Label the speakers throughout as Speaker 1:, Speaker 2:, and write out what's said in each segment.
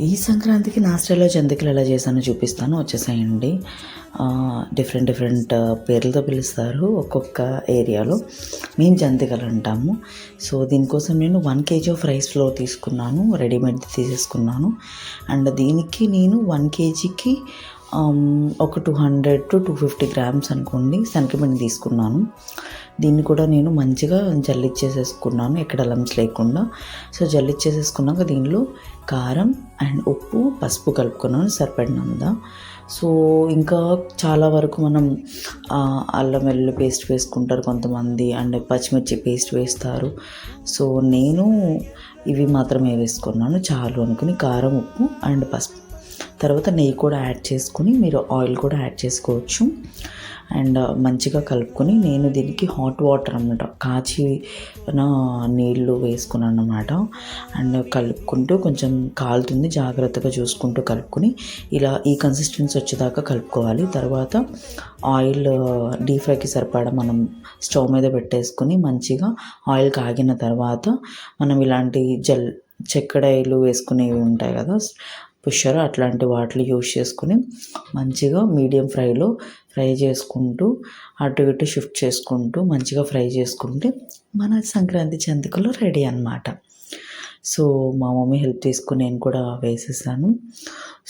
Speaker 1: ఈ సంక్రాంతికి నా స్టైల్‌లో జంతికలు ఎలా చేశానో చూపిస్తాను, వచ్చేసేయండి. డిఫరెంట్ డిఫరెంట్ పేర్లతో పిలుస్తారు ఒక్కొక్క ఏరియాలో. మేము జంతికలు అంటాము. సో దీనికోసం నేను 1 కేజీ ఆఫ్ రైస్ ఫ్లోర్ తీసుకున్నాను, రెడీమేడ్‌ది తీసేసుకున్నాను. అండ్ దీనికి నేను 1 కేజీకి ఒక 200-250 గ్రామ్స్ అనుకోండి శనగపిండి తీసుకున్నాను. దీన్ని కూడా నేను మంచిగా జల్లిచ్చేసేసుకున్నాను, ఎక్కడ లంప్స్ లేకుండా. సో జల్లిచ్చేసేసుకున్నాక దీనిలో కారం అండ్ ఉప్పు, పసుపు కలుపుకున్నాను సరిపడినంత. సో ఇంకా చాలా వరకు మనం అల్లం వెల్లుల్లి పేస్ట్ వేసుకుంటారు కొంతమంది, అండ్ పచ్చిమిర్చి పేస్ట్ వేస్తారు. సో నేను ఇవి మాత్రమే వేసుకున్నాను చాలు అనుకుని, కారం, ఉప్పు అండ్ పసుపు. తర్వాత నెయ్యి కూడా యాడ్ చేసుకుని, మీరు ఆయిల్ కూడా యాడ్ చేసుకోవచ్చు. అండ్ మంచిగా కలుపుకొని నేను దీనికి హాట్ వాటర్ అన్నమాట, కాచిన నీళ్ళు వేసుకున్నాను అన్నమాట. అండ్ కలుపుకుంటూ కొంచెం కాలుతుంది, జాగ్రత్తగా చూసుకుంటూ కలుపుకొని ఇలా ఈ కన్సిస్టెన్సీ వచ్చేదాకా కలుపుకోవాలి. తర్వాత ఆయిల్ డీప్ ఫ్రైకి సరిపడా మనం స్టవ్ మీద పెట్టేసుకొని మంచిగా ఆయిల్ కాగిన తర్వాత మనం ఇలాంటి చెక్కడాయిలు వేసుకునేవి ఉంటాయి కదా, పుషర్, అట్లాంటి వాటిని యూస్ చేసుకుని మంచిగా మీడియం ఫ్రైలో ఫ్రై చేసుకుంటూ అటు ఇటు షిఫ్ట్ చేసుకుంటూ మంచిగా ఫ్రై చేసుకుంటే మన సంక్రాంతి జంతికలు రెడీ అన్నమాట. సో మా మమ్మీ హెల్ప్ తీసుకుని నేను కూడా వేసేసాను.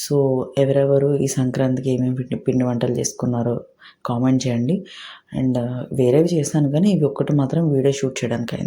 Speaker 1: సో ఎవరెవరు ఈ సంక్రాంతికి ఏమేమి పిండి వంటలు చేసుకున్నారో కామెంట్ చేయండి. అండ్ వేరేవి చేశాను కానీ ఇవి ఒక్కటి మాత్రం వీడియో షూట్ చేయడానికి అయింది.